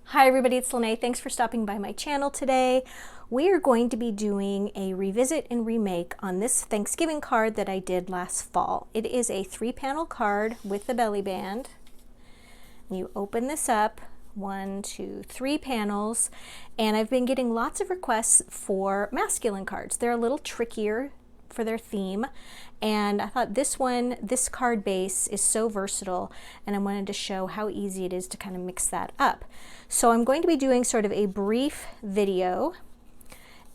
Hi everybody, it's Lene. Thanks for stopping by my channel today. We are going to be doing a revisit and remake on this Thanksgiving card that I did last fall. It is a 3-panel card with the belly band. You open this up, 1, 2, 3 panels, and I've been getting lots of requests for masculine cards. They're a little trickier for their theme, and I thought this card base is so versatile, and I wanted to show how easy it is to kind of mix that up. So I'm going to be doing sort of a brief video,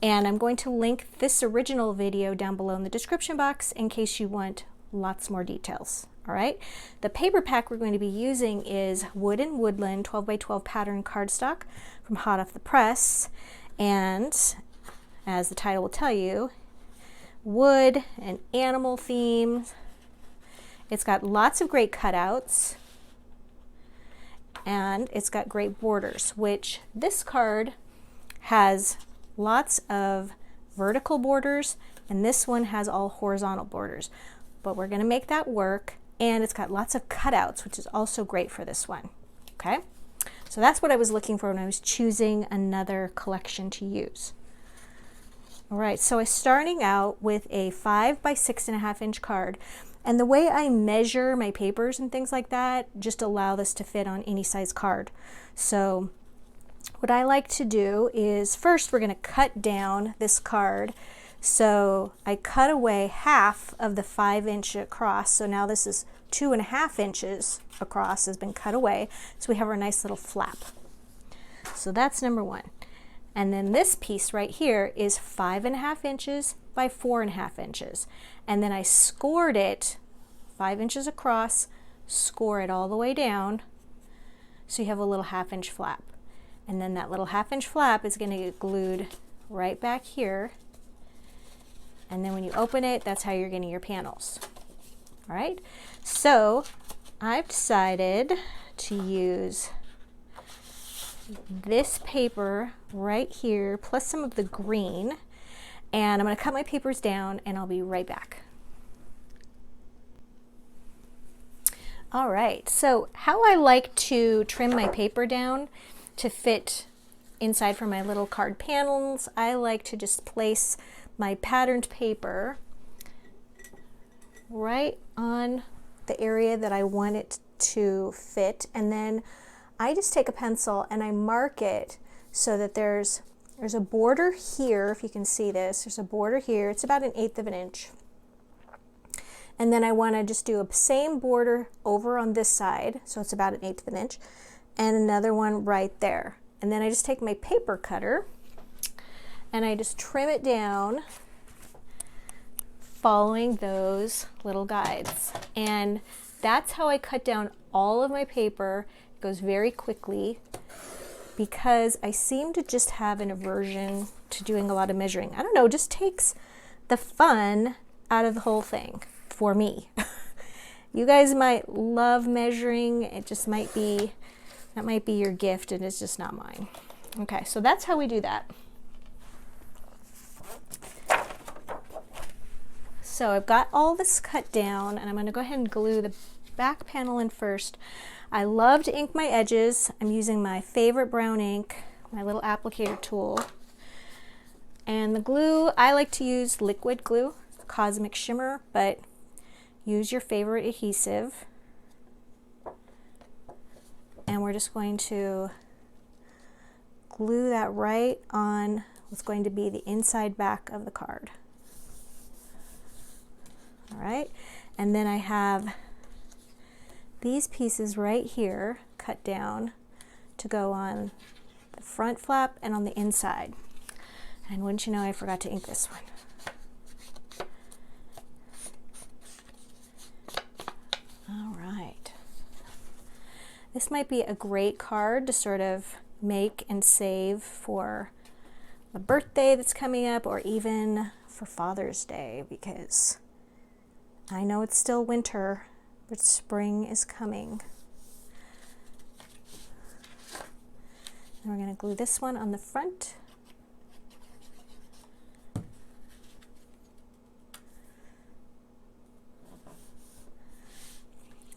and I'm going to link this original video down below in the description box in case you want lots more details. All right, the paper pack we're going to be using is Wood and Woodland 12 by 12 pattern cardstock from Hot Off the Press, and as the title will tell you, wood and animal themes. It's got lots of great cutouts, and it's got great borders, which this card has lots of vertical borders, and this one has all horizontal borders. But we're going to make that work, and it's got lots of cutouts, which is also great for this one. Okay, so that's what I was looking for when I was choosing another collection to use. All right, so I'm starting out with a 5 by 6.5 inch card, and the way I measure my papers and things like that just allow this to fit on any size card. So what I like to do is first we're going to cut down this card. So I cut away half of the 5 inch across, so now this is 2.5 inches across has been cut away, so we have our nice little flap. So that's number one. And then this piece right here is 5.5 inches by 4.5 inches. And then I scored it 5 inches across, score it all the way down, so you have a little 1/2 inch flap. And then that little 1/2 inch flap is going to get glued right back here. And then when you open it, that's how you're getting your panels. All right, so I've decided to use this paper right here plus some of the green, and I'm going to cut my papers down and I'll be right back. All right, so how I like to trim my paper down to fit inside for my little card panels, I like to just place my patterned paper right on the area that I want it to fit, and then I just take a pencil and I mark it so that there's a border here. If you can see this, there's a border here. It's about 1/8 of an inch. And then I want to just do a same border over on this side, so it's about 1/8 of an inch, and another one right there. And then I just take my paper cutter and I just trim it down following those little guides. And that's how I cut down all of my paper. It goes very quickly because I seem to just have an aversion to doing a lot of measuring. I don't know, it just takes the fun out of the whole thing for me. You guys might love measuring. It just might be, that might be your gift, and it's just not mine. Okay, so that's how we do that. So I've got all this cut down, and I'm going to go ahead and glue the back panel in first. I love to ink my edges. I'm using my favorite brown ink, my little applicator tool. And the glue, I like to use liquid glue, Cosmic Shimmer, but use your favorite adhesive. And we're just going to glue that right on what's going to be the inside back of the card. All right, and then I have these pieces right here cut down to go on the front flap and on the inside. And wouldn't you know, I forgot to ink this one. All right. This might be a great card to sort of make and save for a birthday that's coming up, or even for Father's Day, because I know it's still winter, but spring is coming. And we're going to glue this one on the front.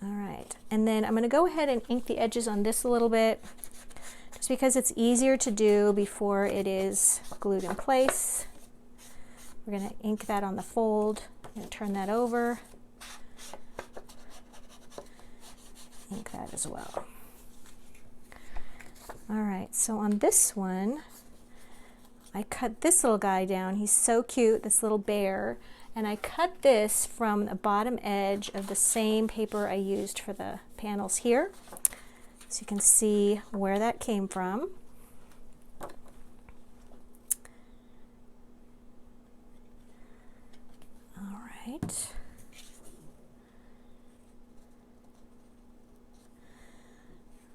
All right, and then I'm going to go ahead and ink the edges on this a little bit to just because it's easier to do before it is glued in place. We're going to ink that on the fold. I'm going to turn that over. Ink that as well. All right, so on this one, I cut this little guy down. He's so cute, this little bear. And I cut this from the bottom edge of the same paper I used for the panels here. So you can see where that came from. All right.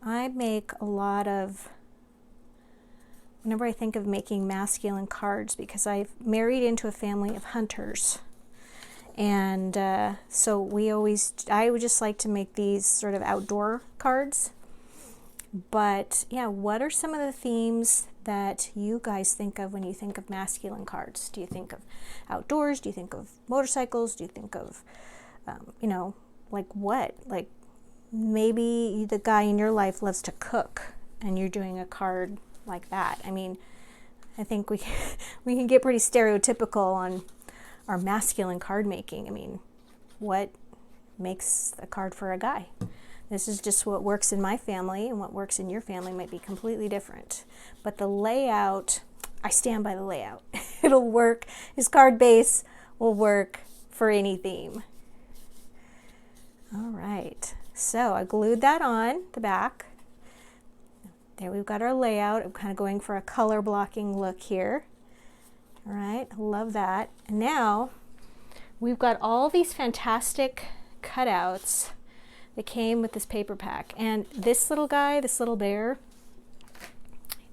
I make a lot of, whenever I think of making masculine cards, because I've married into a family of hunters. And so I would just like to make these sort of outdoor cards. But yeah, what are some of the themes that you guys think of when you think of masculine cards? Do you think of outdoors? Do you think of motorcycles? Do you think of, you know, like what? Like maybe the guy in your life loves to cook and you're doing a card like that. I mean, I think we can get pretty stereotypical on our masculine card making. I mean, what makes a card for a guy? This is just what works in my family, and what works in your family might be completely different. But the layout, I stand by the layout. It'll work. His card base will work for any theme. All right, so I glued that on the back. There we've got our layout. I'm kind of going for a color blocking look here. All right, love that. And now we've got all these fantastic cutouts that came with this paper pack. And this little guy, this little bear,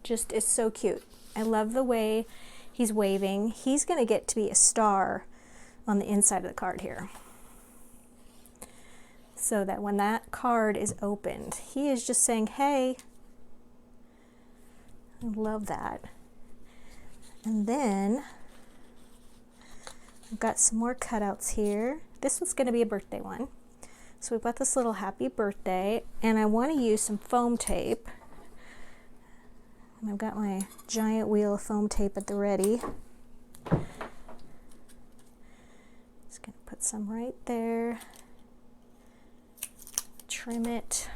just is so cute. I love the way he's waving. He's gonna get to be a star on the inside of the card here. So that when that card is opened, he is just saying, hey. I love that. And then I've got some more cutouts here. This one's going to be a birthday one. So we've got this little happy birthday, and I want to use some foam tape. And I've got my giant wheel of foam tape at the ready. Just going to put some right there. Trim it.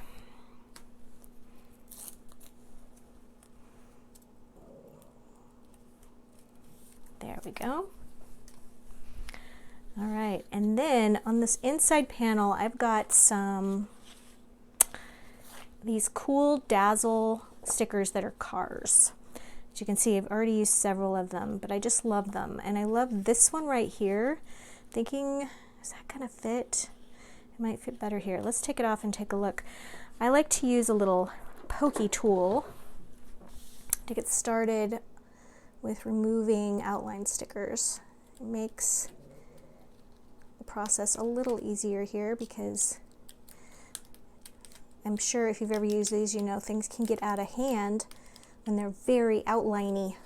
There we go. All right, and then on this inside panel, I've got these cool Dazzle stickers that are cars. As you can see, I've already used several of them, but I just love them. And I love this one right here. Thinking, is that gonna fit? It might fit better here. Let's take it off and take a look. I like to use a little pokey tool to get started with removing outline stickers. It makes the process a little easier here because I'm sure if you've ever used these, you know things can get out of hand when they're very outliney.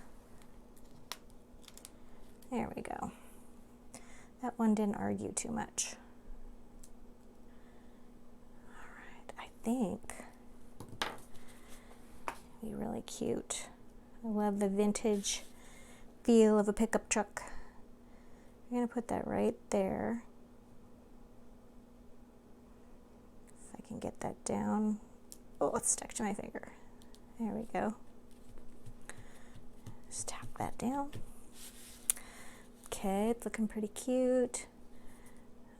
There we go. That one didn't argue too much. All right, I think it'll be really cute. I love the vintage feel of a pickup truck. I'm going to put that right there. If I can get that down. Oh, it's stuck to my finger. There we go. Just tap that down. Okay, it's looking pretty cute.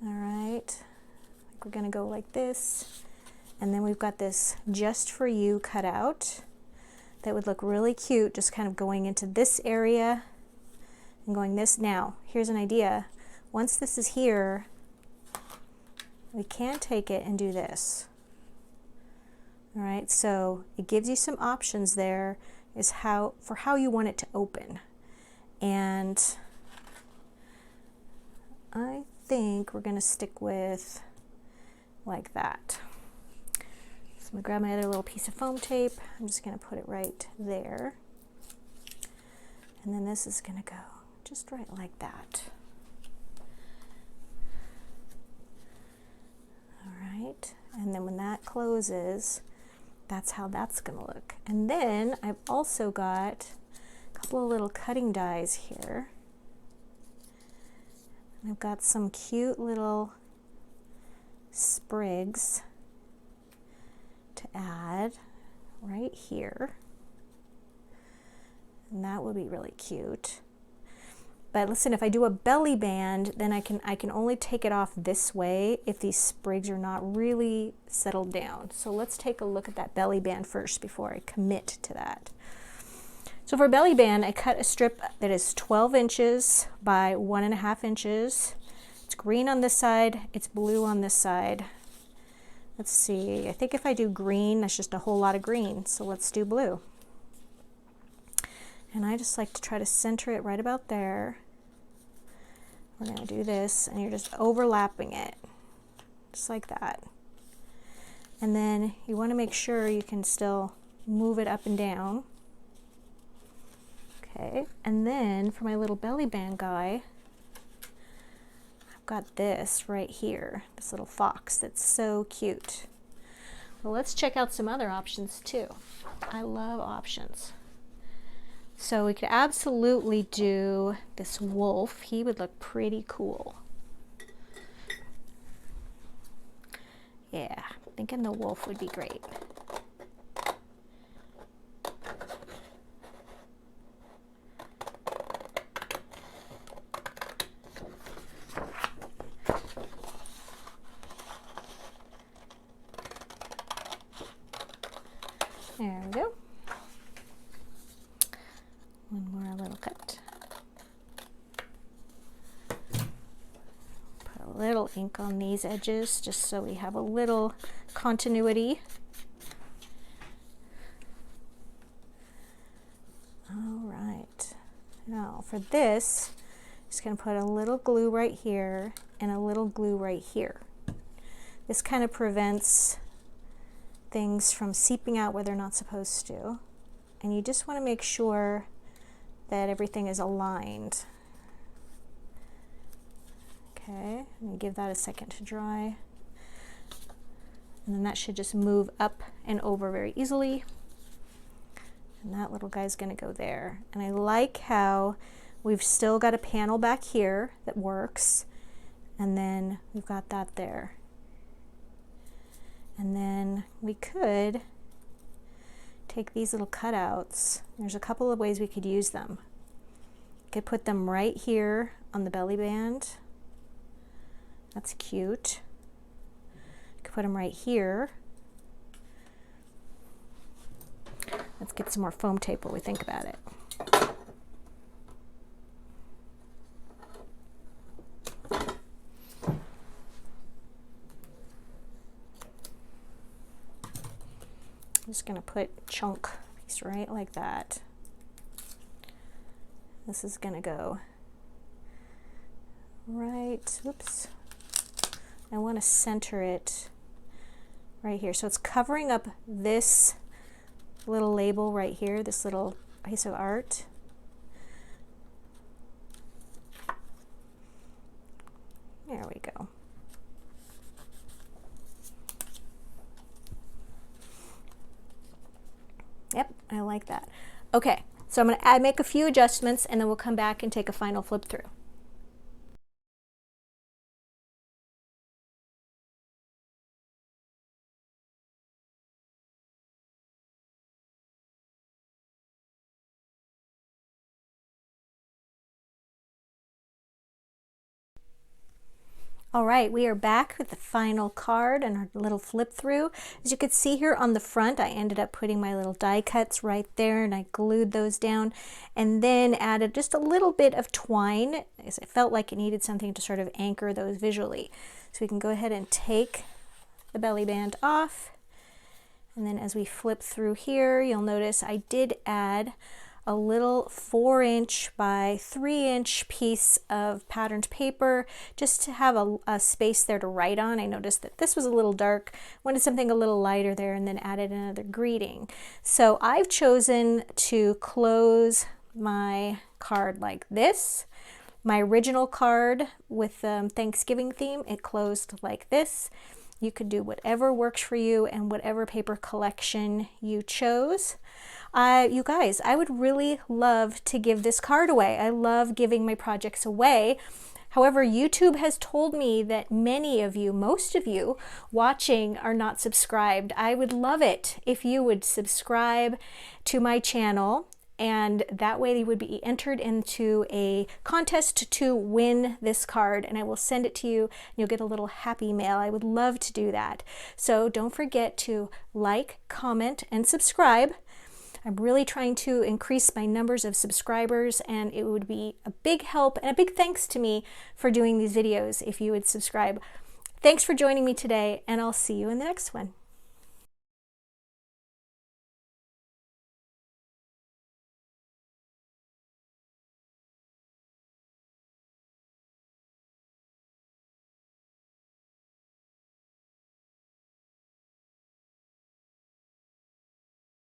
All right, I think we're going to go like this. And then we've got this Just For You cutout. That would look really cute, just kind of going into this area and going this. Now, here's an idea. Once this is here, we can take it and do this. All right, so it gives you some options there is how you want it to open. And I think we're gonna stick with like that. I'm gonna grab my other little piece of foam tape. I'm just gonna put it right there. And then this is gonna go just right like that. All right, and then when that closes, that's how that's gonna look. And then I've also got a couple of little cutting dies here. I've got some cute little sprigs to add right here. And that would be really cute. But listen, if I do a belly band, then I can only take it off this way if these sprigs are not really settled down. So let's take a look at that belly band first before I commit to that. So for a belly band, I cut a strip that is 12 inches by 1.5 inches. It's green on this side, it's blue on this side. Let's see, I think if I do green, that's just a whole lot of green. So let's do blue. And I just like to try to center it right about there. We're going to do this, and you're just overlapping it, just like that. And then you want to make sure you can still move it up and down. Okay, and then for my little belly band guy, I've got this right here, this little fox that's so cute. Well, let's check out some other options too. I love options. So we could absolutely do this wolf. He would look pretty cool. Yeah, thinking the wolf would be great. There we go. One more little cut. Put a little ink on these edges just so we have a little continuity. All right. Now for this, I'm just going to put a little glue right here and a little glue right here. This kind of prevents things from seeping out where they're not supposed to. And you just want to make sure that everything is aligned. Okay, and give that a second to dry. And then that should just move up and over very easily. And that little guy's gonna go there. And I like how we've still got a panel back here that works. And then we've got that there. And then we could take these little cutouts. There's a couple of ways we could use them. Could put them right here on the belly band. That's cute. Could put them right here. Let's get some more foam tape while we think about it. I'm just going to put chunk piece right like that. This is going to go right, oops. I want to center it right here. So it's covering up this little label right here, this little piece of art. There we go. Yep, I like that. Okay, so I'm going to make a few adjustments and then we'll come back and take a final flip through. All right, we are back with the final card and our little flip through. As you can see here on the front, I ended up putting my little die cuts right there and I glued those down and then added just a little bit of twine as I felt like it needed something to sort of anchor those visually. So we can go ahead and take the belly band off. And then as we flip through here, you'll notice I did add a little 4" by 3" piece of patterned paper just to have a space there to write on. I noticed that this was a little dark, wanted something a little lighter there, and then added another greeting. So I've chosen to close my card like this. My original card with Thanksgiving theme, it closed like this. You could do whatever works for you and whatever paper collection you chose. You guys, I would really love to give this card away. I love giving my projects away. However, YouTube has told me that many of you, most of you watching are not subscribed. I would love it if you would subscribe to my channel, and that way you would be entered into a contest to win this card, and I will send it to you and you'll get a little happy mail. I would love to do that. So don't forget to like, comment, and subscribe. I'm really trying to increase my numbers of subscribers, and it would be a big help and a big thanks to me for doing these videos if you would subscribe. Thanks for joining me today, and I'll see you in the next one.